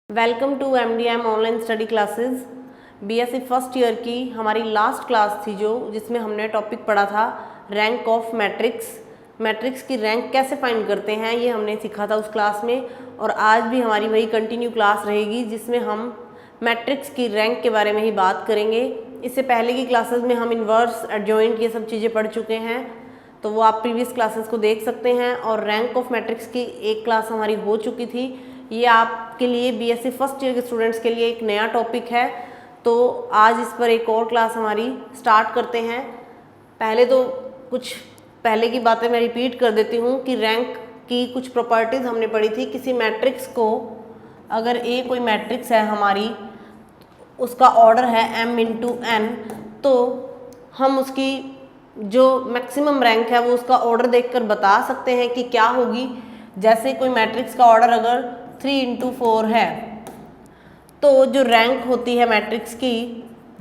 Welcome to MDM online study classes. BSc first year की हमारी last class थी जिसमें हमने टॉपिक पढ़ा था रैंक ऑफ मैट्रिक्स। मैट्रिक्स की रैंक कैसे फाइंड करते हैं ये हमने सीखा था उस क्लास में, और आज भी हमारी वही कंटिन्यू क्लास रहेगी जिसमें हम मैट्रिक्स की रैंक के बारे में ही बात करेंगे। इससे पहले की क्लासेस में हम इन्वर्स, एडजॉइंट ये सब चीज़ें पढ़ चुके हैं, तो वो आप प्रीवियस क्लासेस को देख सकते हैं। और रैंक ऑफ मैट्रिक्स की एक क्लास हमारी हो चुकी थी। ये आपके लिए BSc फर्स्ट ईयर के स्टूडेंट्स के लिए एक नया टॉपिक है, तो आज इस पर एक और क्लास हमारी स्टार्ट करते हैं। पहले तो कुछ पहले की बातें मैं रिपीट कर देती हूँ कि रैंक की कुछ प्रॉपर्टीज़ हमने पढ़ी थी। किसी मैट्रिक्स को, अगर A कोई मैट्रिक्स है हमारी, उसका ऑर्डर है m × n, तो हम उसकी जो मैक्सिमम रैंक है वो उसका ऑर्डर देखकर बता सकते हैं कि क्या होगी। जैसे कोई मैट्रिक्स का ऑर्डर अगर 3 × 4 है, तो जो रैंक होती है मैट्रिक्स की,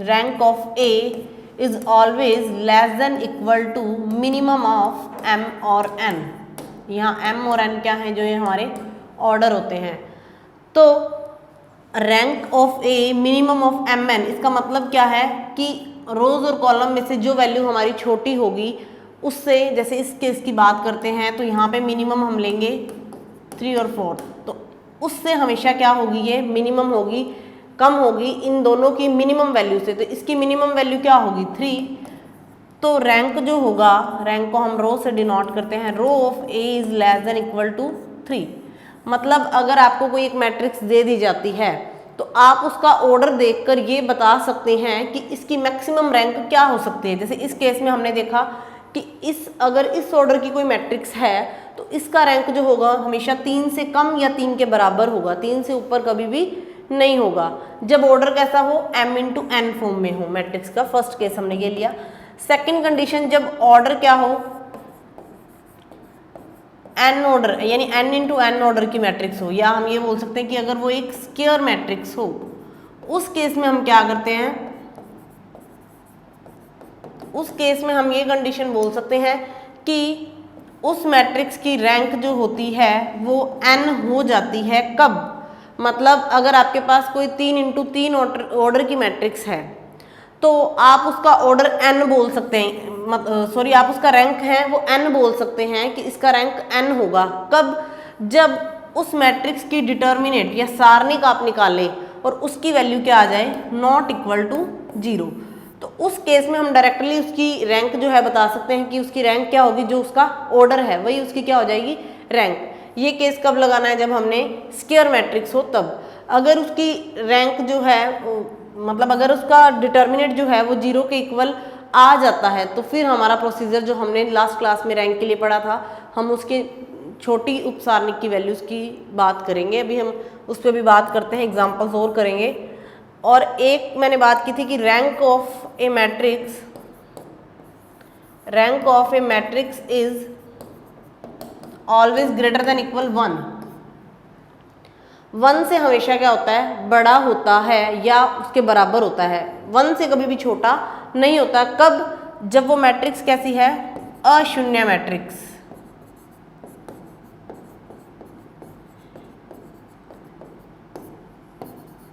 rank of A is always less than equal to minimum of m और n। यहाँ m और n क्या है, जो ये हमारे ऑर्डर होते हैं। तो rank of A minimum of mn, इसका मतलब क्या है कि रोज और कॉलम में से जो वैल्यू हमारी छोटी होगी उससे, जैसे इस केस की बात करते हैं तो यहाँ पे मिनिमम हम लेंगे 3 और 4, तो उससे हमेशा क्या होगी, ये मिनिमम होगी, कम होगी इन दोनों की मिनिमम वैल्यू से। तो इसकी मिनिमम वैल्यू क्या होगी, 3। तो रैंक जो होगा, रैंक को हम रो से डिनोट करते हैं, row of A is less than equal to 3। मतलब अगर आपको कोई एक मैट्रिक्स दे दी जाती है तो आप उसका ऑर्डर देखकर ये बता सकते हैं कि इसकी मैक्सिमम रैंक क्या हो सकती है। जैसे इस केस में हमने देखा कि अगर इस ऑर्डर की कोई मैट्रिक्स है तो इसका रैंक जो होगा हमेशा 3 से कम या 3 के बराबर होगा, 3 से ऊपर कभी भी नहीं होगा, जब ऑर्डर कैसा हो, m × n फॉर्म में हो मैट्रिक्स का। फर्स्ट केस हमने ये लिया। सेकंड कंडीशन, जब ऑर्डर क्या हो, n ऑर्डर, यानी n × n ऑर्डर की मैट्रिक्स हो, या हम ये बोल सकते हैं कि अगर वो एक स्क्वायर मैट्रिक्स हो, उस केस में हम क्या करते हैं, उस केस में हम ये कंडीशन बोल सकते हैं कि उस मैट्रिक्स की रैंक जो होती है वो n हो जाती है। कब, मतलब अगर आपके पास कोई 3 × 3 ऑर्डर की मैट्रिक्स है तो आप उसका ऑर्डर n बोल सकते हैं, आप उसका रैंक है वो n बोल सकते हैं कि इसका रैंक n होगा। कब, जब उस मैट्रिक्स की डिटर्मिनेंट या सारणिक आप निकालें और उसकी वैल्यू क्या आ जाए, नॉट इक्वल टू 0। तो उस केस में हम डायरेक्टली उसकी रैंक जो है बता सकते हैं कि उसकी रैंक क्या होगी, जो उसका ऑर्डर है वही उसकी क्या हो जाएगी, रैंक। ये केस कब लगाना है, जब हमने स्क्वायर मैट्रिक्स हो तब। अगर उसकी रैंक जो है, मतलब अगर उसका डिटर्मिनेंट जो है वो 0 के इक्वल आ जाता है, तो फिर हमारा प्रोसीजर जो हमने लास्ट क्लास में रैंक के लिए पढ़ा था, हम उसके छोटी उपसारणिक की वैल्यूज़ की बात करेंगे। अभी हम उस पर भी बात करते हैं, एग्जाम्पल्स और करेंगे। और एक मैंने बात की थी कि rank of A matrix, rank of A matrix is always greater than equal 1। 1 से हमेशा क्या होता है, बड़ा होता है या उसके बराबर होता है, 1 से कभी भी छोटा नहीं होता। कब, जब वो मैट्रिक्स कैसी है, अशून्य मैट्रिक्स,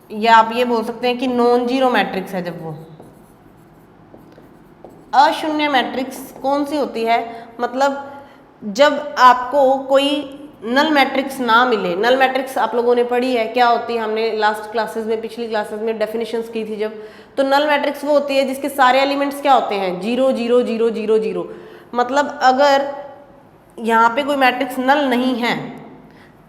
या आप ये बोल सकते हैं कि नॉन जीरो मैट्रिक्स है। जब वो अशून्य मैट्रिक्स कौन सी होती है, मतलब जब आपको कोई नल मैट्रिक्स ना मिले। नल मैट्रिक्स आप लोगों ने पढ़ी है, क्या होती है, हमने लास्ट क्लासेस में, पिछली क्लासेस में डेफिनेशंस की थी जब। तो नल मैट्रिक्स वो होती है जिसके सारे एलिमेंट्स क्या होते हैं, 0 0 0 0 0। मतलब अगर यहाँ पे कोई मैट्रिक्स नल नहीं है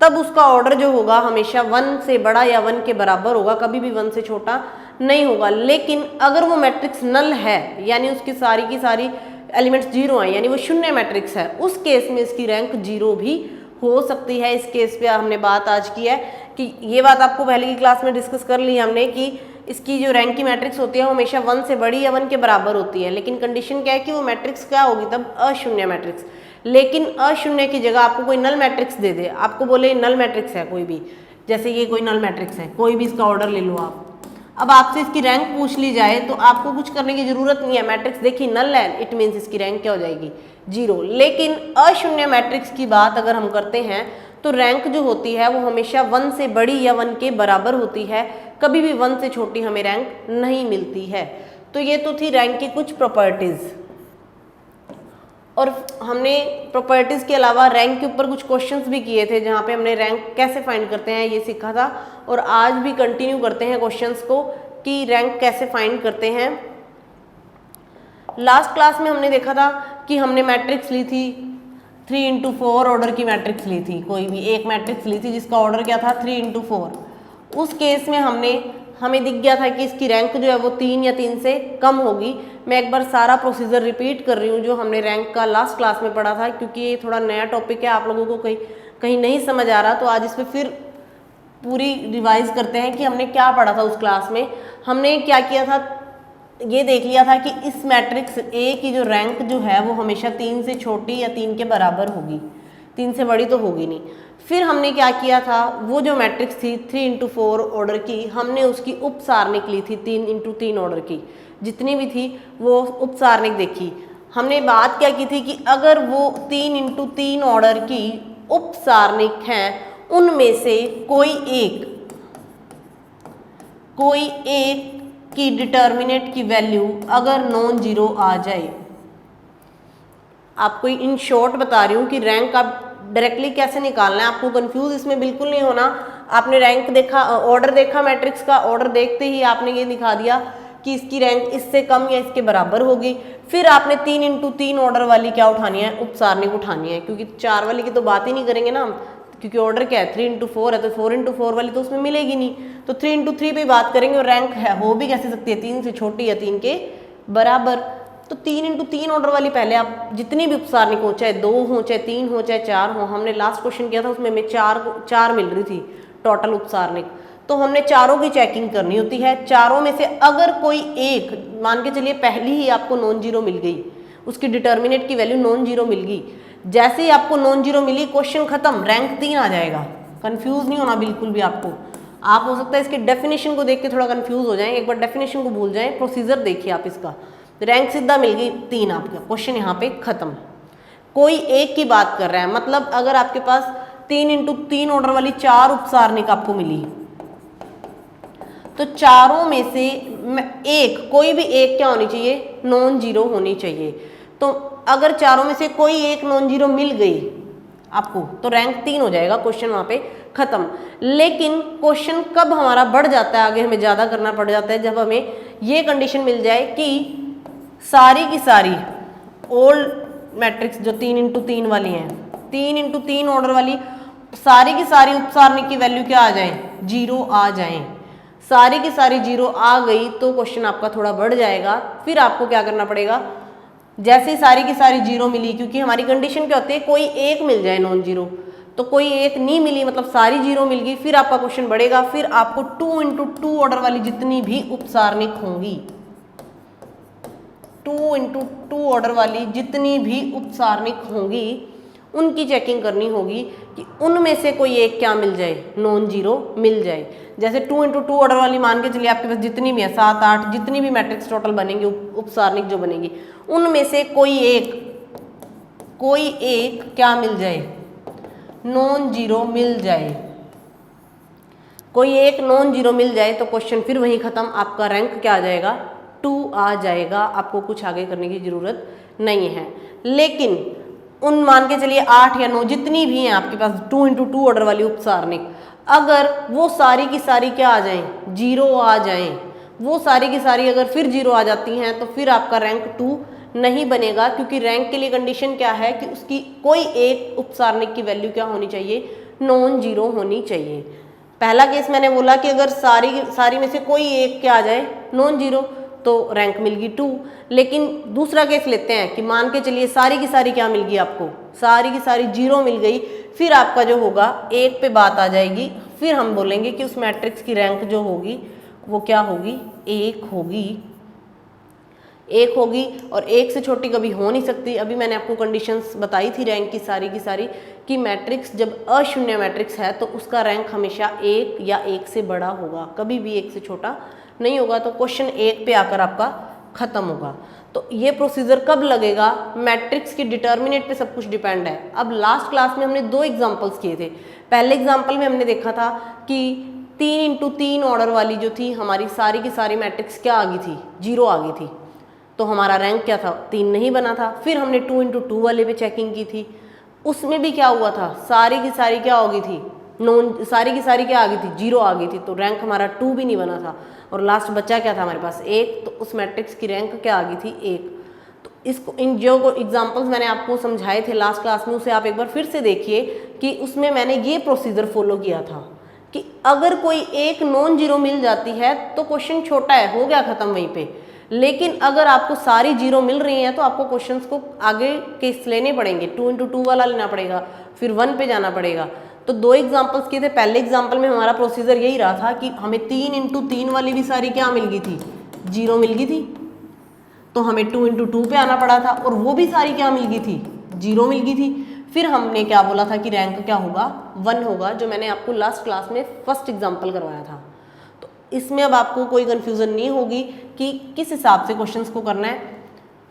तब उसका ऑर्डर जो होगा हमेशा 1 से बड़ा या 1 के बराबर होगा, कभी भी 1 से छोटा नहीं होगा। लेकिन अगर वो मैट्रिक्स नल है, यानी उसकी सारी की सारी एलिमेंट्स 0 हैं, यानी वो शून्य मैट्रिक्स है, उस केस में इसकी रैंक 0 भी हो सकती है। इस केस पे हमने बात आज की है कि ये बात आपको पहले की क्लास में डिस्कस कर ली हमने कि इसकी जो रैंक की मैट्रिक्स होती है वो हमेशा 1 से बड़ी या 1 के बराबर होती है। लेकिन कंडीशन क्या है कि वो मैट्रिक्स क्या होगी, तब अशून्य मैट्रिक्स। लेकिन अशून्य की जगह आपको कोई नल मैट्रिक्स दे दे, आपको बोले नल मैट्रिक्स है कोई भी, जैसे ये कोई नल मैट्रिक्स है, कोई भी इसका ऑर्डर ले लो आप, अब आपसे इसकी रैंक पूछ ली जाए तो आपको कुछ करने की जरूरत नहीं है। मैट्रिक्स देखी नल है, इट मीन्स इसकी रैंक क्या हो जाएगी, 0। लेकिन अशून्य मैट्रिक्स की बात अगर हम करते हैं तो रैंक जो होती है वो हमेशा 1 से बड़ी या 1 के बराबर होती है, कभी भी 1 से छोटी हमें रैंक नहीं मिलती है। तो ये तो थी रैंक की कुछ प्रॉपर्टीज़। और हमने प्रॉपर्टीज़ के अलावा रैंक के ऊपर कुछ क्वेश्चंस भी किए थे, जहाँ पे हमने रैंक कैसे फाइंड करते हैं ये सीखा था। और आज भी कंटिन्यू करते हैं क्वेश्चंस को कि रैंक कैसे फाइंड करते हैं। लास्ट क्लास में हमने देखा था कि हमने मैट्रिक्स ली थी 3x4 ऑर्डर की मैट्रिक्स ली थी, कोई भी एक मैट्रिक्स ली थी जिसका ऑर्डर क्या था 3x4। उस केस में हमें दिख गया था कि इसकी रैंक जो है वो 3 या 3 से कम होगी। मैं एक बार सारा प्रोसीजर रिपीट कर रही हूँ जो हमने रैंक का लास्ट क्लास में पढ़ा था, क्योंकि ये थोड़ा नया टॉपिक है, आप लोगों को कहीं नहीं समझ आ रहा, तो आज इस पर फिर पूरी रिवाइज करते हैं कि हमने क्या पढ़ा था उस क्लास में। हमने क्या किया था, ये देख लिया था कि इस मैट्रिक्स ए की जो रैंक जो है वो हमेशा 3 से छोटी या 3 के बराबर होगी, 3 से बड़ी तो होगी नहीं। फिर हमने क्या किया था, वो जो मैट्रिक्स थी 3x4 ऑर्डर की, हमने उसकी उप सारणिक ली थी 3x3 ऑर्डर की, जितनी भी थी वो उप सारणिक देखी। हमने बात क्या की थी कि अगर वो 3x3 ऑर्डर की उप सारणिक हैं, उनमें से कोई एक की डिटर्मिनेंट की वैल्यू अगर नॉन जीरो आ जाए, आपको इन शॉर्ट बता रही हूँ कि रैंक आप डायरेक्टली कैसे निकालना है, आपको कंफ्यूज इसमें बिल्कुल नहीं होना। आपने रैंक देखा, ऑर्डर देखा मैट्रिक्स का, ऑर्डर देखते ही आपने ये दिखा दिया कि इसकी रैंक इससे कम या इसके बराबर होगी। फिर आपने 3x3 ऑर्डर वाली क्या उठानी है, उप सारणिक उठानी है, क्योंकि 4 वाली की तो बात ही नहीं करेंगे ना हम, क्योंकि ऑर्डर क्या है 3x4 है, तो 4x4 वाली तो उसमें मिलेगी नहीं, तो 3x3 पे बात करेंगे। और रैंक है हो भी कैसे सकती है, 3 से छोटी या 3 के बराबर। तो 3x3 ऑर्डर वाली पहले आप जितनी भी उपसारणिक हो, चाहे 2 हो, चाहे 3 हो, चाहे 4 हो, हमने लास्ट क्वेश्चन किया था उसमें हमें 4 मिल रही थी टोटल उपसारणिक, तो हमने चारों की चेकिंग करनी होती है। चारों में से अगर कोई एक, मान के चलिए पहली ही आपको नॉन जीरो मिल गई, उसकी डिटर्मिनेंट की वैल्यू नॉन जीरो मिल गई, जैसे ही आपको नॉन जीरो मिली क्वेश्चन खत्म, रैंक 3 आ जाएगा। कंफ्यूज नहीं होना बिल्कुल भी आपको। आप हो सकता है इसके डेफिनेशन को देख के थोड़ा कंफ्यूज हो जाएं, एक बार डेफिनेशन को भूल जाएं, प्रोसीजर देखिए आप इसका। रैंक सीधा मिल गई 3, आपका क्वेश्चन यहाँ पे खत्म। कोई एक की बात कर रहा है, मतलब अगर आपके पास 3x3 ऑर्डर वाली 4 उपसारणिक आपको मिली, तो चारों में से एक, कोई भी एक क्या होनी चाहिए, नॉन जीरो होनी चाहिए। तो अगर चारों में से कोई एक नॉन जीरो मिल गई आपको, तो रैंक 3 हो जाएगा, क्वेश्चन वहाँ पे खत्म। लेकिन क्वेश्चन कब हमारा बढ़ जाता है, आगे हमें ज़्यादा करना पड़ जाता है, जब हमें ये कंडीशन मिल जाए कि सारी की सारी ओल्ड मैट्रिक्स जो 3x3 वाली हैं, 3x3 ऑर्डर वाली सारी की सारी उपसारणिक की वैल्यू क्या आ जाए, 0 आ जाए। सारी की सारी 0 आ गई तो क्वेश्चन आपका थोड़ा बढ़ जाएगा। फिर आपको क्या करना पड़ेगा, जैसे ही सारी की सारी 0 मिली, क्योंकि हमारी कंडीशन क्या होती है, कोई एक मिल जाए नॉन जीरो, तो कोई एक नहीं मिली मतलब सारी 0 मिल गई, फिर आपका क्वेश्चन बढ़ेगा। फिर आपको 2x2 ऑर्डर वाली जितनी भी उपसारणिक होंगी, 2x2 ऑर्डर वाली जितनी भी उपसारणिक होंगी, उनकी चेकिंग करनी होगी कि उनमें से कोई एक क्या मिल जाए, नॉन जीरो मिल जाए। जैसे 2x2 ऑर्डर वाली मान के चलिए आपके पास जितनी भी है 7, 8 जितनी भी मैट्रिक्स टोटल बनेंगे, उपसारणिक जो बनेगी, उनमें से कोई एक क्या मिल जाए, नॉन जीरो मिल जाए। कोई एक नॉन जीरो मिल जाए तो क्वेश्चन फिर वहीं खत्म, आपका रैंक क्या आ जाएगा, 2 आ जाएगा। आपको कुछ आगे करने की जरूरत नहीं है। लेकिन उन मान के चलिए 8 या 9 जितनी भी हैं आपके पास 2x2 ऑर्डर वाली उपसारणिक, अगर वो सारी की सारी क्या आ जाएं, 0 आ जाएं, वो सारी की सारी अगर फिर 0 आ जाती हैं, तो फिर आपका रैंक 2 नहीं बनेगा, क्योंकि रैंक के लिए कंडीशन क्या है कि उसकी कोई एक उपसारणिक की वैल्यू क्या होनी चाहिए, नॉन जीरो होनी चाहिए। पहला केस मैंने बोला कि अगर सारी में से कोई एक क्या आ जाए, नॉन जीरो, तो रैंक मिल गई 2। लेकिन दूसरा केस लेते हैं कि मान के चलिए सारी की सारी क्या मिल गई आपको, सारी की सारी 0 मिल गई, फिर आपका जो होगा 1 पे बात आ जाएगी। फिर हम बोलेंगे कि उस मैट्रिक्स की रैंक जो होगी वो क्या होगी, 1 होगी। 1 होगी और 1 से छोटी कभी हो नहीं सकती। अभी मैंने आपको कंडीशंस बताई थी रैंक की सारी कि मैट्रिक्स जब अशून्य मैट्रिक्स है तो उसका रैंक हमेशा 1 या 1 से बड़ा होगा, कभी भी 1 से छोटा नहीं होगा। तो क्वेश्चन 1 पे आकर आपका खत्म होगा। तो ये प्रोसीजर कब लगेगा, मैट्रिक्स की डिटर्मिनेंट पे सब कुछ डिपेंड है। अब लास्ट क्लास में हमने 2 एग्जांपल्स किए थे, पहले एग्जाम्पल में हमने देखा था कि 3x3 ऑर्डर वाली जो थी हमारी सारी की सारी मैट्रिक्स क्या आ गई थी, 0 आ गई थी, तो हमारा रैंक क्या था, 3 नहीं बना था। फिर हमने 2x2 वाले पे चेकिंग की थी, उसमें भी क्या हुआ था, सारी की सारी क्या हो गई थी, नॉन, सारी की सारी क्या आ गई थी, 0 आ गई थी, तो रैंक हमारा 2 भी नहीं बना था। और लास्ट बच्चा क्या था हमारे पास, 1, तो उस मैट्रिक्स की रैंक क्या आ गई थी, 1। तो इसको, इन जो एग्जाम्पल्स मैंने आपको समझाए थे लास्ट क्लास में, उसे आप एक बार फिर से देखिए कि उसमें मैंने ये प्रोसीजर फॉलो किया था कि अगर कोई एक नॉन जीरो मिल जाती है तो क्वेश्चन छोटा है, हो गया खत्म वहीं पे। लेकिन अगर आपको सारी जीरो मिल रही हैं तो आपको क्वेश्चंस को आगे केस लेने पड़ेंगे, 2x2 वाला लेना पड़ेगा, फिर 1 पे जाना पड़ेगा। तो 2 एग्जाम्पल्स किए थे। पहले एग्जाम्पल में हमारा प्रोसीजर यही रहा था कि हमें 3x3 वाली भी सारी क्या मिल गई थी, 0 मिल गई थी, तो हमें 2x2 पे आना पड़ा था और वो भी सारी क्या मिल गई थी, 0 मिल गई थी। फिर हमने क्या बोला था कि रैंक क्या होगा, 1 होगा, जो मैंने आपको लास्ट क्लास में फर्स्ट एग्जाम्पल करवाया था। तो इसमें अब आपको कोई कन्फ्यूज़न नहीं होगी कि किस हिसाब से क्वेश्चंस को करना है।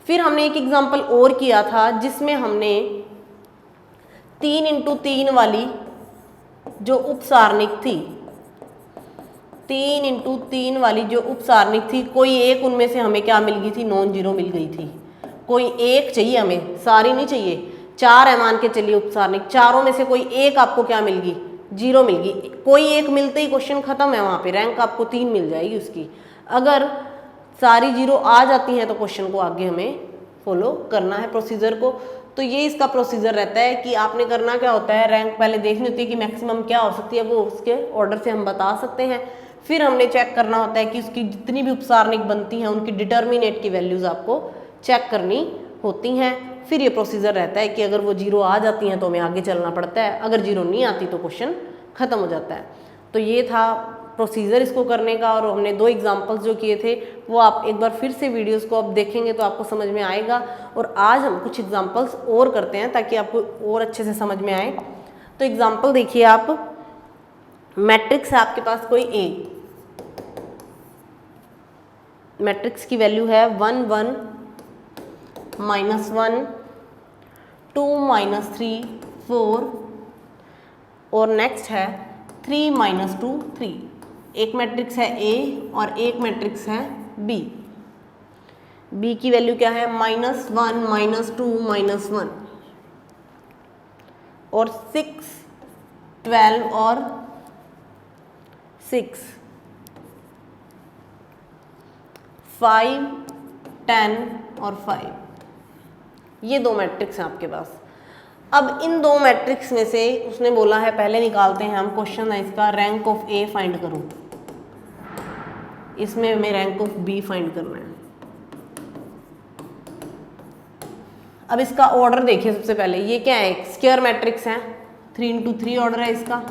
फिर हमने एक एग्जाम्पल और किया था जिसमें हमने 3x3 वाली जो उपसारणिक थी, 3x3 वाली जो उपसारणिक थी, कोई एक उनमें से हमें क्या मिल गई थी, नॉन जीरो मिल गई थी। कोई एक चाहिए हमें, सारी नहीं चाहिए, 4 है मान के चलिए उपसारणिक, चारों में से कोई एक आपको क्या मिल गई, 0 मिल गई। कोई एक मिलते ही क्वेश्चन खत्म है, वहाँ पे रैंक आपको 3 मिल जाएगी उसकी। अगर सारी 0 आ जाती हैं तो क्वेश्चन को आगे हमें फॉलो करना है प्रोसीजर को। तो ये इसका प्रोसीजर रहता है कि आपने करना क्या होता है, रैंक पहले देखनी होती है कि मैक्सिमम क्या हो सकती है, वो उसके ऑर्डर से हम बता सकते हैं। फिर हमने चेक करना होता है कि उसकी जितनी भी उपसारणिक बनती हैं उनकी डिटर्मिनेट की वैल्यूज़ आपको चेक करनी होती हैं। फिर ये प्रोसीजर रहता है कि अगर वो 0 आ जाती हैं तो हमें आगे चलना पड़ता है, अगर 0 नहीं आती तो क्वेश्चन ख़त्म हो जाता है। तो ये था प्रोसीजर इसको करने का। और हमने 2 एग्जांपल्स जो किए थे वो आप एक बार फिर से वीडियोस को आप देखेंगे तो आपको समझ में आएगा। और आज हम कुछ एग्जांपल्स और करते हैं ताकि आपको और अच्छे से समझ में आए। तो एग्जांपल देखिए आप, मैट्रिक्स है आपके पास कोई ए, मैट्रिक्स की वैल्यू है 1 1 -1 2 -3 4 और नेक्स्ट है 3 -2 3। एक मैट्रिक्स है ए और एक मैट्रिक्स है बी। बी की वैल्यू क्या है, -1 -2 -1 और 6 12 और 6 5 10 और 5। ये 2 मैट्रिक्स हैं आपके पास। अब इन 2 मैट्रिक्स में से उसने बोला है पहले निकालते हैं हम, क्वेश्चन है इसका रैंक ऑफ ए फाइंड करो। इसमें हमें रैंक ऑफ बी फाइंड करना है। अब इसका ऑर्डर देखिए, सबसे पहले ये क्या है, स्क्वायर मैट्रिक्स है, 3x3 ऑर्डर है इसका,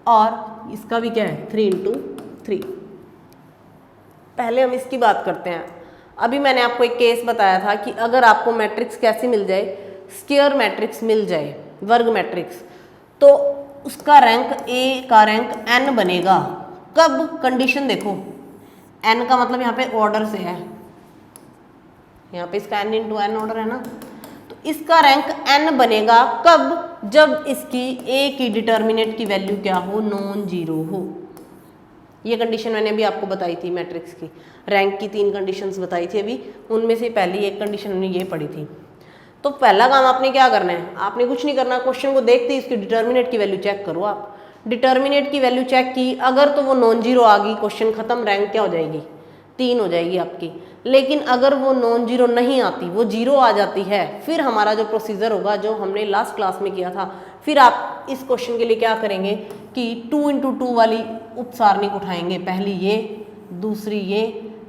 और इसका भी क्या है 3x3। पहले हम इसकी बात करते हैं। अभी मैंने आपको एक केस बताया था कि अगर आपको मैट्रिक्स कैसी मिल जाए, स्क्वायर मैट्रिक्स मिल जाए, वर्ग मैट्रिक्स, तो उसका रैंक ए का रैंक n बनेगा। कब, कंडीशन देखो, n का मतलब यहाँ पे ऑर्डर से है, यहाँ पे इसका n × n ऑर्डर है ना, तो इसका रैंक n बनेगा कब, जब इसकी a की डिटर्मिनेंट की वैल्यू क्या हो, नॉन जीरो हो। ये कंडीशन मैंने अभी आपको बताई थी, मैट्रिक्स की रैंक की 3 कंडीशंस बताई थी अभी, उनमें से पहली एक कंडीशन हमने ये पढ़ी थी। तो पहला काम आपने क्या करना है, आपने कुछ नहीं करना, क्वेश्चन को देखते ही इसकी डिटर्मिनेंट की वैल्यू चेक करो। आप डिटर्मिनेंट की वैल्यू चेक की, अगर तो वो नॉन जीरो आ गई, क्वेश्चन खत्म, रैंक क्या हो जाएगी, 3 हो जाएगी आपकी। लेकिन अगर वो नॉन जीरो नहीं आती, वो 0 आ जाती है, फिर हमारा जो प्रोसीजर होगा जो हमने लास्ट क्लास में किया था, फिर आप इस क्वेश्चन के लिए क्या करेंगे कि 2x2 वाली उपसारणिक उठाएंगे, पहली ये, दूसरी ये,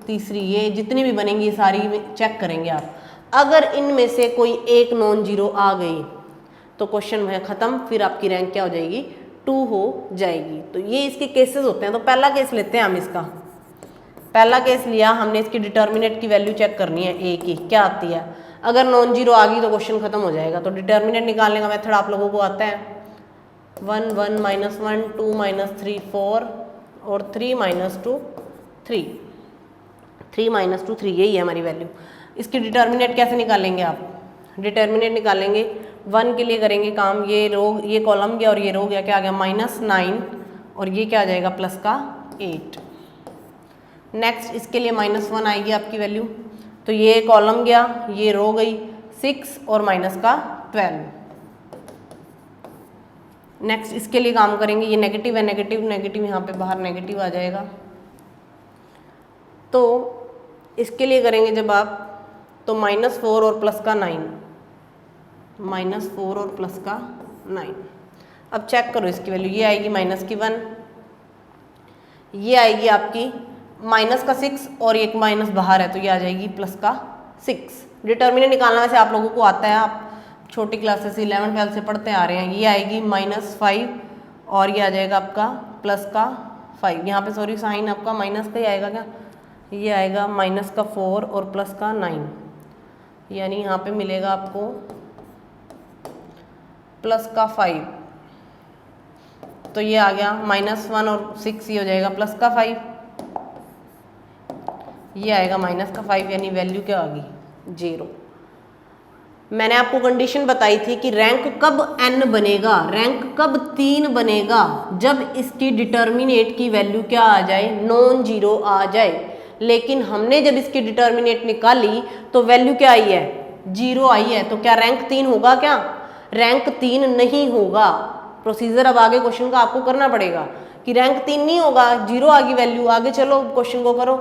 तीसरी ये, जितनी भी बनेंगी सारी चेक करेंगे आप। अगर इनमें से कोई एक नॉन जीरो आ गई तो क्वेश्चन वह खत्म, फिर आपकी रैंक क्या हो जाएगी, 2 हो जाएगी। तो ये इसके केसेस होते हैं। तो पहला केस लेते हैं हम इसका। पहला केस लिया हमने, इसकी डिटर्मिनेंट की वैल्यू चेक करनी है ए की, क्या आती है। अगर नॉन जीरो आ गई तो क्वेश्चन खत्म हो जाएगा। तो डिटर्मिनेंट निकालने का मेथड आप लोगों को आता है, 1 1 -1 2 -3 4 और 3 -2 3 3 -2 3, यही है हमारी वैल्यू। इसकी डिटर्मिनेंट कैसे निकालेंगे आप, डिटर्मिनेंट निकालेंगे 1 के लिए करेंगे काम, ये कॉलम गया और ये रो गया, क्या आ गया -9 और ये क्या आ जाएगा प्लस का 8। नेक्स्ट इसके लिए -1 आएगी आपकी वैल्यू, तो ये कॉलम गया, ये रो गई 6 और माइनस का 12। नेक्स्ट इसके लिए काम करेंगे, ये नेगेटिव है, नेगेटिव नेगेटिव यहाँ पे बाहर नेगेटिव आ जाएगा। तो इसके लिए करेंगे जब आप, तो -4 और प्लस का 9, -4 और प्लस का 9। अब चेक करो इसकी वैल्यू, ये आएगी -1, ये आएगी आपकी माइनस का 6 और एक माइनस बाहर है तो ये आ जाएगी प्लस का 6। डिटर्मिनेंट निकालना वैसे आप लोगों को आता है, आप छोटी क्लासेस 11 12 से पढ़ते आ रहे हैं। ये आएगी -5 और ये आ जाएगा आपका प्लस का 5। यहाँ पे सॉरी साइन आपका माइनस का ही आएगा क्या, ये आएगा -4 और प्लस का 9, यानी यहाँ पे मिलेगा आपको प्लस का 5। तो ये आ गया -1 और 6, ये हो जाएगा प्लस का 5, ये आएगा माइनस का 5, यानी वैल्यू क्या आ गई 0। मैंने आपको कंडीशन बताई थी कि रैंक कब n बनेगा, रैंक कब 3 बनेगा, जब इसकी डिटर्मिनेट की वैल्यू क्या आ जाए, नॉन जीरो आ जाए। लेकिन हमने जब इसकी डिटर्मिनेट निकाली तो वैल्यू क्या आई है, 0 आई है। तो क्या रैंक 3 होगा, क्या रैंक 3 नहीं होगा। प्रोसीजर अब आगे क्वेश्चन का आपको करना पड़ेगा कि रैंक 3 नहीं होगा, 0 आ गई वैल्यू। आगे चलो क्वेश्चन को करो।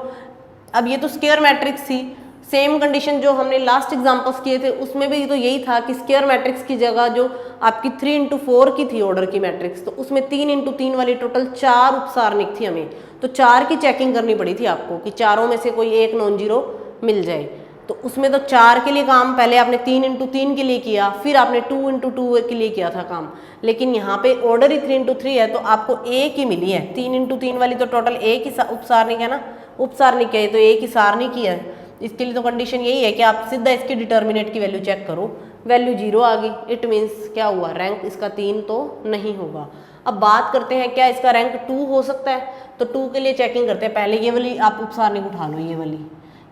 अब ये तो स्क्वायर मैट्रिक्स थी, सेम कंडीशन जो हमने लास्ट एग्जांपल्स किए थे उसमें भी तो यही था कि स्क्वायर मैट्रिक्स की जगह जो आपकी 3 × 4 की थी ऑर्डर की मैट्रिक्स, तो उसमें 3 × 3 वाली टोटल 4 उपसारणिक थी हमें, तो 4 की चेकिंग करनी पड़ी थी आपको कि चारों में से कोई एक नॉन जीरो मिल जाए। तो उसमें तो 4 के लिए काम पहले आपने 3 × 3 के लिए किया, फिर आपने 2 × 2 के लिए किया था काम। लेकिन यहाँ पे ऑर्डर ही 3 × 3 है तो आपको एक ही मिली है, 3 × 3 वाली तो टोटल एक ही उपसारणिक है ना, उपसारणिक है तो एक ही सारणिक ही है। इसके लिए तो कंडीशन यही है कि आप सीधा इसकी डिटर्मिनेट की वैल्यू चेक करो, वैल्यू 0 आ गई, इट मीन्स क्या हुआ, रैंक इसका 3 तो नहीं होगा। अब बात करते हैं क्या इसका रैंक 2 हो सकता है, तो 2 के लिए चेकिंग करते हैं। पहले ये वाली आप उपसारणिक उठा लो, ये वाली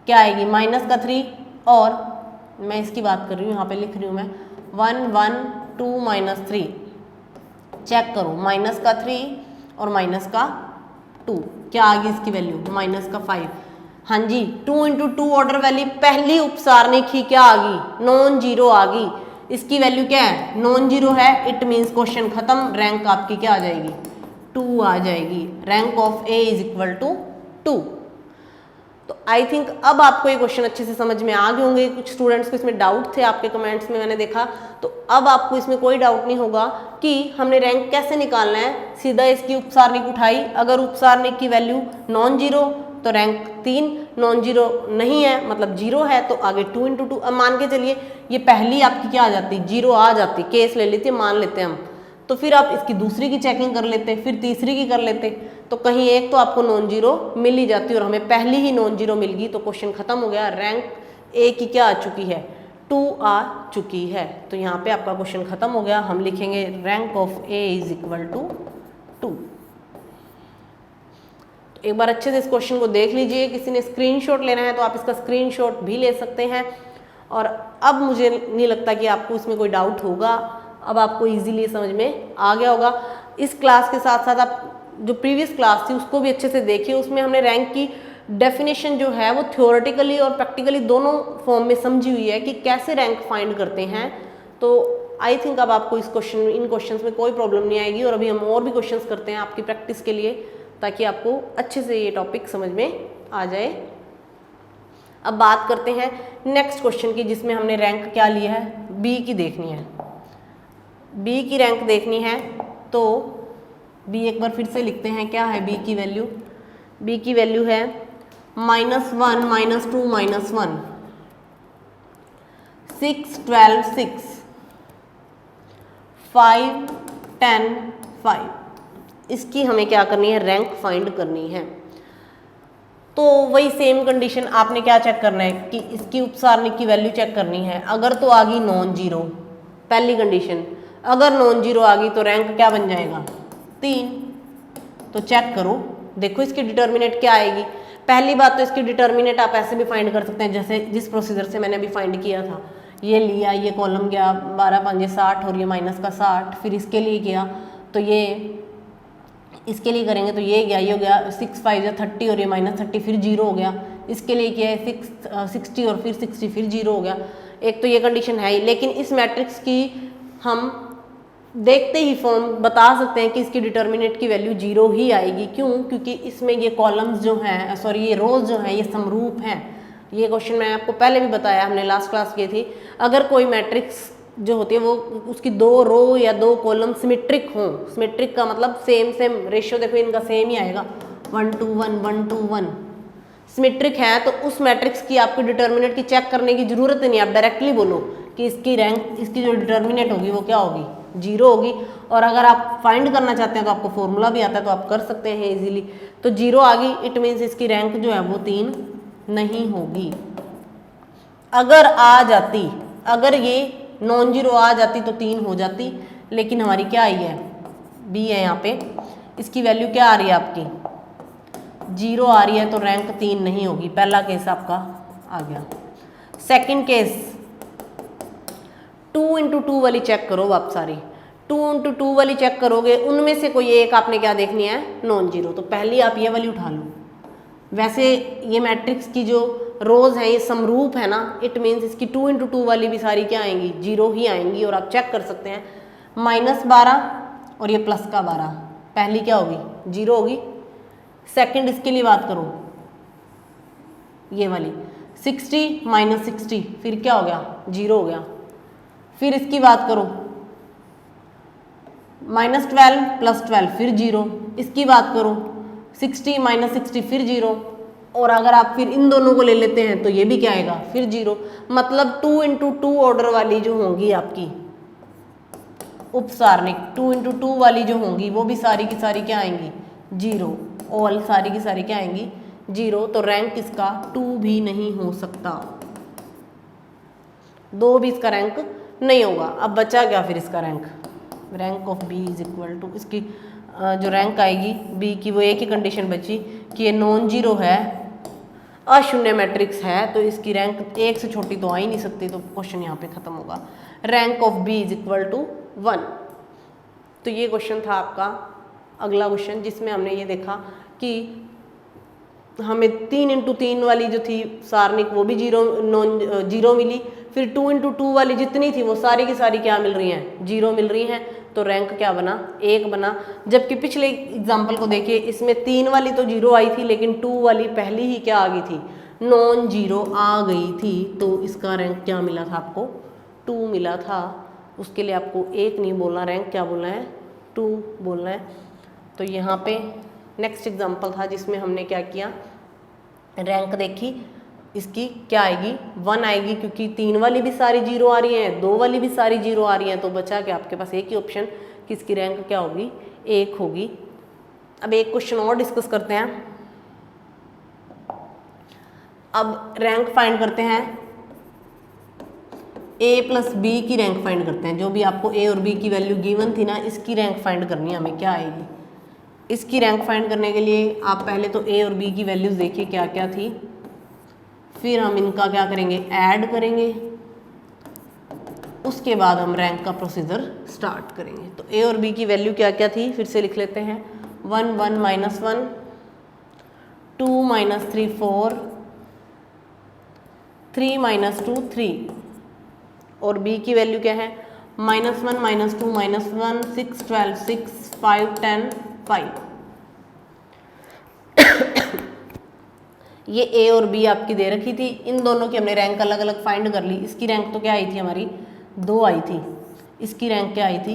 क्या आएगी -3 और मैं इसकी बात कर रही हूँ, यहाँ पे लिख रही हूँ मैं 1 1 2 -3। चेक करो -3 और -2 क्या आ गई इसकी वैल्यू -5। हाँ जी 2 × 2 ऑर्डर वाली पहली उपसारणिक ही क्या आ गई, नॉन जीरो आ गई। इसकी वैल्यू क्या है, नॉन जीरो है, इट मीन्स क्वेश्चन खत्म, रैंक आपकी क्या आ जाएगी 2 आ जाएगी। रैंक ऑफ ए = 2। तो आई थिंक अब आपको ये क्वेश्चन अच्छे से समझ में आ गए होंगे। कुछ स्टूडेंट्स को इसमें डाउट थे आपके कमेंट्स में मैंने देखा, तो अब आपको इसमें कोई डाउट नहीं होगा कि हमने रैंक कैसे निकालना है। सीधा इसकी उपसारणिक उठाई, अगर उपसारणिक की वैल्यू नॉन जीरो तो रैंक 3, नॉन जीरो नहीं है मतलब 0 है तो आगे 2 × 2। अब मान के चलिए ये पहली आपकी क्या आ जाती, 0 आ जाती, केस ले लेते मान लेते हम, तो फिर आप इसकी दूसरी की चेकिंग कर लेते, फिर तीसरी की कर लेते, तो कहीं एक तो आपको नॉन जीरो मिल ही जाती और हमें पहली ही नॉन जीरो मिल गई, तो क्वेश्चन खत्म हो गया। रैंक ए की क्या आ चुकी है, 2 आ चुकी है। तो यहाँ पे आपका क्वेश्चन खत्म हो गया। हम लिखेंगे रैंक ऑफ ए = 2। एक बार अच्छे से इस क्वेश्चन को देख लीजिए। किसी ने स्क्रीनशॉट लेना है तो आप इसका स्क्रीनशॉट भी ले सकते हैं। और अब मुझे नहीं लगता कि आपको इसमें कोई डाउट होगा, अब आपको इजीली समझ में आ गया होगा। इस क्लास के साथ साथ आप जो प्रीवियस क्लास थी उसको भी अच्छे से देखिए, उसमें हमने रैंक की डेफिनेशन जो है वो थ्योरेटिकली और प्रैक्टिकली दोनों फॉर्म में समझी हुई है कि कैसे रैंक फाइंड करते हैं। तो आई थिंक अब आपको इन क्वेश्चंस में कोई प्रॉब्लम नहीं आएगी। और अभी हम और भी क्वेश्चंस करते हैं आपकी प्रैक्टिस के लिए, ताकि आपको अच्छे से ये टॉपिक समझ में आ जाए। अब बात करते हैं नेक्स्ट क्वेश्चन की, जिसमें हमने रैंक क्या लिया है, बी की देखनी है। बी की रैंक देखनी है तो बी एक बार फिर से लिखते हैं, क्या है बी की वैल्यू। बी की वैल्यू है -1 -2 -1 6 12 6 5 10 5। इसकी हमें क्या करनी है, रैंक फाइंड करनी है। तो वही सेम कंडीशन आपने क्या चेक करना है कि इसकी उपसारणिक की वैल्यू चेक करनी है। अगर तो आ गई नॉन जीरो, पहली कंडीशन, अगर नॉन जीरो आ गई तो रैंक क्या बन जाएगा 3। तो चेक करो, देखो इसकी डिटर्मिनेट क्या आएगी। पहली बात तो इसकी डिटर्मिनेट आप ऐसे भी फाइंड कर सकते हैं जैसे जिस प्रोसीजर से मैंने अभी फाइंड किया था। ये लिया, ये कॉलम गया 12 5 60 और ये माइनस का 60, फिर इसके लिए किया तो ये इसके लिए करेंगे तो ये गया, ये हो गया 6 5 30 और ये माइनस 30, फिर जीरो हो गया। इसके लिए किया है 60 और फिर 60, फिर जीरो हो गया। एक तो ये कंडीशन है ही, लेकिन इस मैट्रिक्स की हम देखते ही फॉर्म बता सकते हैं कि इसकी डिटर्मिनेंट की वैल्यू जीरो ही आएगी। क्यों? क्योंकि इसमें ये कॉलम्स जो हैं, सॉरी ये रोज जो हैं, ये समरूप हैं। ये क्वेश्चन मैंने आपको पहले भी बताया, हमने लास्ट क्लास की थी। अगर कोई मैट्रिक्स जो होती है वो उसकी 2 रो या 2 कॉलम सिमेट्रिक हों, सिमेट्रिक का मतलब सेम रेशियो, देखो इनका सेम ही आएगा 1 to 1 1 to 1, सिमेट्रिक है तो उस मैट्रिक्स की आपको डिटर्मिनेंट की चेक करने की जरूरत नहीं। आप डायरेक्टली बोलो कि इसकी रैंक, इसकी जो डिटर्मिनेंट होगी वो क्या होगी, जीरो होगी। और अगर आप फाइंड करना चाहते हैं तो आपको फॉर्मूला भी आता है तो आप कर सकते हैं इजीली। तो जीरो आ गई, इट मीन्स इसकी रैंक जो है वो 3 नहीं होगी। अगर आ जाती, अगर ये नॉन जीरो आ जाती तो 3 हो जाती, लेकिन हमारी क्या आई है, बी है यहाँ पे, इसकी वैल्यू क्या आ रही है आपकी, जीरो आ रही है, तो रैंक 3 नहीं होगी। पहला केस आपका आ गया। सेकंड केस 2 into 2 वाली चेक करो आप सारी, 2 into 2 वाली चेक करोगे, उनमें से कोई एक आपने क्या देखनी है, नॉन जीरो। तो पहली आप ये वाली उठा लो। वैसे ये मैट्रिक्स की जो रोज है ये समरूप है ना, इट मीन्स इसकी 2 into 2 वाली भी सारी क्या आएंगी, जीरो ही आएंगी। और आप चेक कर सकते हैं -12 और ये प्लस का 12, पहली क्या होगी, जीरो होगी। सेकंड इसके लिए बात करो, ये वाली 60 - 60, फिर क्या हो गया, जीरो हो गया। फिर इसकी बात करो -12 + 12, फिर जीरो। इसकी बात करो 60 - 60, फिर जीरो। और अगर आप फिर इन दोनों को ले लेते हैं तो ये भी क्या आएगा, फिर जीरो। मतलब 2 into 2 ऑर्डर वाली जो होंगी आपकी उपसारणिक, 2 into 2 वाली जो होंगी वो भी सारी की सारी क्या आएंगी, जीरो। ऑल सारी की सारी क्या आएंगी, जीरो। तो रैंक इसका 2 भी नहीं हो सकता, 2 भी इसका रैंक नहीं होगा। अब बचा क्या फिर इसका rank, rank of B is equal to, इसकी जो रैंक आएगी बी की वो एक ही कंडीशन बची कि ये नॉन जीरो है, अशून्य मैट्रिक्स है, तो इसकी रैंक 1 से छोटी तो आ ही नहीं सकती। तो क्वेश्चन यहाँ पे खत्म होगा। Rank of B is equal to 1। तो ये क्वेश्चन था आपका अगला क्वेश्चन, जिसमें हमने ये देखा कि हमें 3 into 3 वाली जो थी सारणिक वो भी जीरो मिली। फिर 2 into 2 वाली जितनी थी वो सारी की सारी क्या मिल रही हैं, जीरो मिल रही हैं। तो रैंक क्या बना, 1 बना। जबकि पिछले एग्जाम्पल को देखिए, इसमें 3 वाली तो जीरो आई थी, लेकिन 2 वाली पहली ही क्या आ गई थी, नॉन जीरो आ गई थी। तो इसका रैंक क्या मिला था आपको, 2 मिला था। उसके लिए आपको 1 नहीं बोलना, रैंक क्या बोलना है, 2 बोलना है। तो यहाँ पे नेक्स्ट एग्जाम्पल था जिसमें हमने क्या किया, रैंक देखी, इसकी क्या आएगी, 1 आएगी, क्योंकि 3 वाली भी सारी जीरो आ रही हैं, 2 वाली भी सारी जीरो आ रही हैं। तो बचा क्या आपके पास, एक ही ऑप्शन कि इसकी रैंक क्या होगी, 1 होगी। अब एक क्वेश्चन और डिस्कस करते हैं। अब रैंक फाइंड करते हैं, a + b की रैंक फाइंड करते हैं। जो भी आपको a और b की वैल्यू गिवन थी ना, इसकी रैंक फाइंड करनी है हमें, क्या आएगी। इसकी रैंक फाइंड करने के लिए आप पहले तो a और b की वैल्यूज देखिए क्या क्या थी, फिर हम इनका क्या करेंगे, ऐड करेंगे, उसके बाद हम रैंक का प्रोसीजर स्टार्ट करेंगे। तो a और b की वैल्यू क्या क्या थी, फिर से लिख लेते हैं। 1 1 -1, 2 - 3 4, 3 - 2 3। और b की वैल्यू क्या है, -1 -2 -1 6 12 6 5 10 5। ये a और b आपकी दे रखी थी, इन दोनों की हमने रैंक अलग अलग फाइंड कर ली। इसकी रैंक तो क्या आई थी हमारी, 2 आई थी। इसकी रैंक क्या आई थी,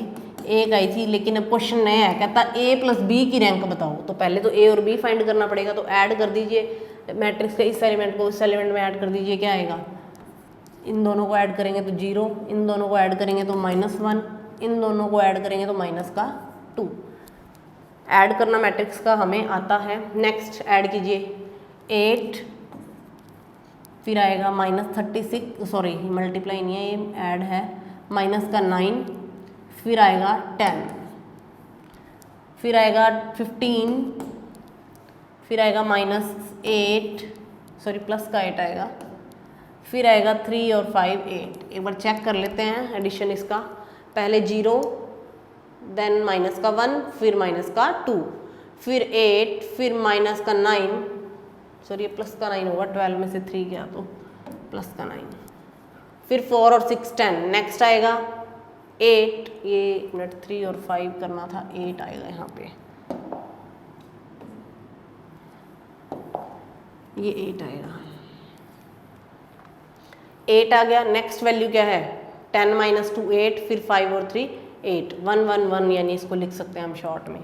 1 आई थी। लेकिन अब क्वेश्चन नया है, कहता a + b की रैंक बताओ। तो पहले तो a और b फाइंड करना पड़ेगा। तो ऐड कर दीजिए मैट्रिक्स के इस एलिमेंट को इस एलिमेंट में ऐड कर दीजिए, क्या आएगा, इन दोनों को ऐड करेंगे तो 0, इन दोनों को ऐड करेंगे तो -1, इन दोनों को ऐड करेंगे तो -2। ऐड करना मैट्रिक्स का हमें आता है। नेक्स्ट ऐड कीजिए 8, फिर आएगा -36, सॉरी मल्टीप्लाई नहीं है ये, ऐड है, -9, फिर आएगा 10, फिर आएगा 15, फिर आएगा -8, सॉरी प्लस का 8 आएगा, फिर आएगा 3 और 5 8। एक बार चेक कर लेते हैं एडिशन इसका। पहले 0, देन माइनस का 1, फिर माइनस का 2, फिर 8, फिर माइनस का 9, सॉरी ये प्लस का 9 होगा, 12 में से 3 गया तो प्लस का 9, फिर 4 और 6 10। नेक्स्ट आएगा 8, ये 1 मिनट 3 और 5 करना था, 8 आएगा यहाँ पे, ये 8 आएगा, 8 आ गया। नेक्स्ट वैल्यू क्या है 10 माइनस 2 8, फिर 5 और 3 8, 1 1 1, यानी इसको लिख सकते हैं हम शॉर्ट में।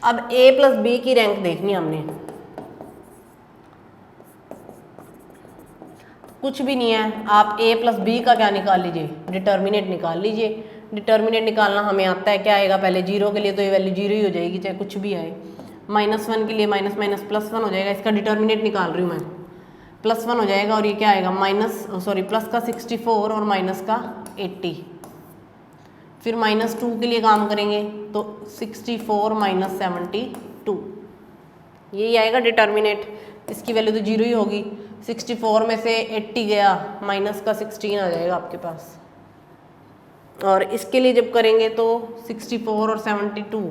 अब a प्लस बी की रैंक देखनी हमने, कुछ भी नहीं है, आप a प्लस बी का क्या निकाल लीजिए, डिटर्मिनेंट निकाल लीजिए। डिटर्मिनेंट निकालना हमें आता है, क्या आएगा पहले 0 के लिए तो ये वैल्यू 0 ही हो जाएगी चाहे कुछ भी आए, -1 के लिए माइनस माइनस प्लस 1 हो जाएगा, इसका डिटर्मिनेंट निकाल रही हूँ मैं, +1 हो जाएगा और ये क्या आएगा प्लस का 64 और माइनस का 80। फिर -2 के लिए काम करेंगे तो 64 माइनस 72, यही आएगा डिटर्मिनेंट, इसकी वैल्यू तो 0 ही होगी। 64 में से 80 गया, माइनस का 16 आ जाएगा आपके पास। और इसके लिए जब करेंगे तो 64 और 72,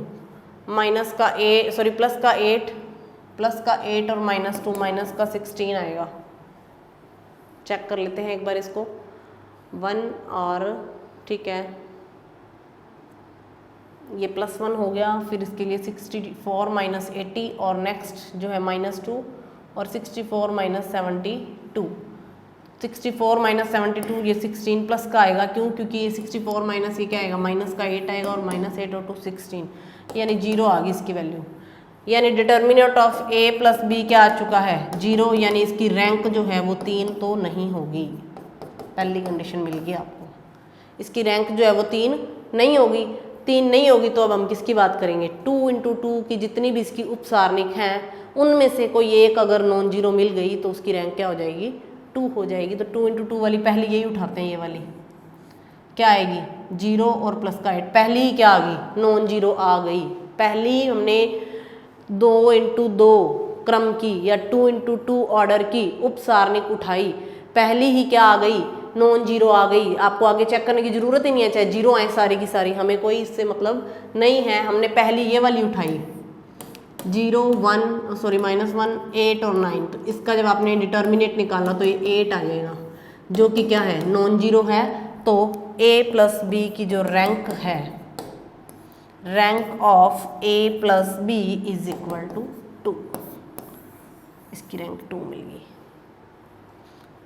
प्लस का 8 और -2, माइनस का 16 आएगा। चेक कर लेते हैं एक बार इसको, 1 और ठीक है, ये +1 हो गया, फिर इसके लिए 64 माइनस 80 और नेक्स्ट जो है -2 और 64 माइनस 72, 64 माइनस 72 ये 16 प्लस का आएगा, क्यों, क्योंकि ये 64 माइनस ये क्या आएगा, माइनस का 8 आएगा और -8 और 2 16, यानी 0 आ गई इसकी वैल्यू। यानी determinant of a plus B क्या आ चुका है 0, यानी इसकी रैंक जो है वो 3 तो नहीं होगी। पहली कंडीशन मिल गई आपको, इसकी रैंक जो है वो 3 नहीं होगी। 3 नहीं होगी तो अब हम किसकी बात करेंगे, 2 × 2 की जितनी भी इसकी उपसारणिक हैं उनमें से कोई एक अगर नॉन जीरो मिल गई तो उसकी रैंक क्या हो जाएगी, 2 हो जाएगी। तो 2 × 2 वाली पहली यही उठाते हैं, ये वाली क्या आएगी 0 और प्लस का 8, पहली ही क्या आ गई, नॉन जीरो आ गई। पहली हमने 2 × 2 क्रम की या 2 × 2 ऑर्डर की उपसारणिक उठाई, पहली ही क्या आ गई, नॉन जीरो आ गई। आपको आगे चेक करने की जरूरत ही नहीं है, चाहे जीरो आए सारी की सारी, हमें कोई इससे मतलब नहीं है। हमने पहली ये वाली उठाई 0 1 -1 8 और 9, तो इसका जब आपने डिटर्मिनेंट निकाला तो ये 8 आ जाएगा, जो कि क्या है नॉन जीरो है। तो a प्लस बी की जो रैंक है, rank of a plus B is equal to 2, इसकी रैंक 2 मिल गई।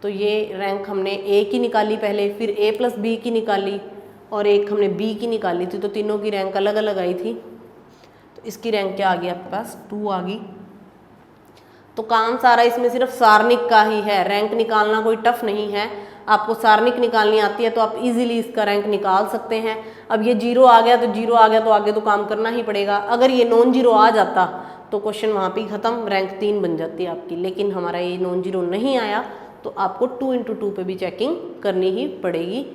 तो ये रैंक हमने a की निकाली पहले, फिर a प्लस बी की निकाली और एक हमने b की निकाली थी, तो तीनों की रैंक अलग अलग आई थी। तो इसकी रैंक क्या आ गई आपके पास, 2 आ गई। तो काम सारा इसमें सिर्फ सारणिक का ही है, रैंक निकालना कोई टफ नहीं है। आपको सारणिक निकालनी आती है तो आप इजीली इसका रैंक निकाल सकते हैं। अब ये 0 आ गया तो 0 आ गया तो आगे तो काम करना ही पड़ेगा। अगर ये नॉन जीरो आ जाता तो क्वेश्चन वहाँ पे ख़त्म, रैंक 3 बन जाती है आपकी। लेकिन हमारा ये नॉन जीरो नहीं आया तो आपको 2 × 2 पे भी चेकिंग करनी ही पड़ेगी।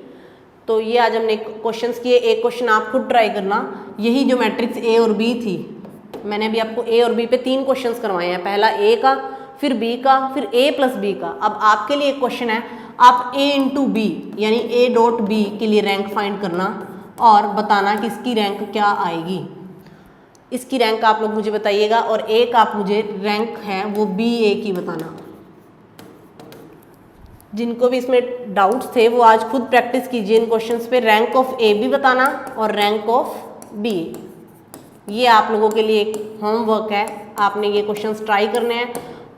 तो ये आज हमने क्वेश्चंस किए। एक क्वेश्चन आप खुद ट्राई करना, यही जो मैट्रिक्स A और B थी, मैंने अभी आपको A और B पे 3 क्वेश्चंस करवाए हैं, पहला A का, फिर B का, फिर A प्लस B का। अब आपके लिए एक क्वेश्चन है, आप A × B यानी A.B के लिए रैंक फाइंड करना और बताना कि इसकी रैंक क्या आएगी। इसकी रैंक आप लोग मुझे बताइएगा और एक आप मुझे रैंक है वो BA की बताना। जिनको भी इसमें डाउट्स थे वो आज खुद प्रैक्टिस कीजिए इन क्वेश्चंस पे। रैंक ऑफ A भी बताना और रैंक ऑफ B, ये आप लोगों के लिए एक होमवर्क है। आपने ये क्वेश्चंस ट्राई करने हैं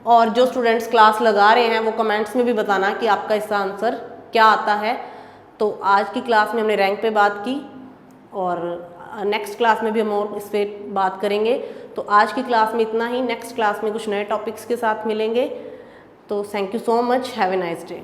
और जो स्टूडेंट्स क्लास लगा रहे हैं वो कमेंट्स में भी बताना कि आपका इसका आंसर क्या आता है। तो आज की क्लास में हमने रैंक पे बात की और नेक्स्ट क्लास में भी हम और इस पर बात करेंगे। तो आज की क्लास में इतना ही, नेक्स्ट क्लास में कुछ नए टॉपिक्स के साथ मिलेंगे। तो thank you so much, have a nice day.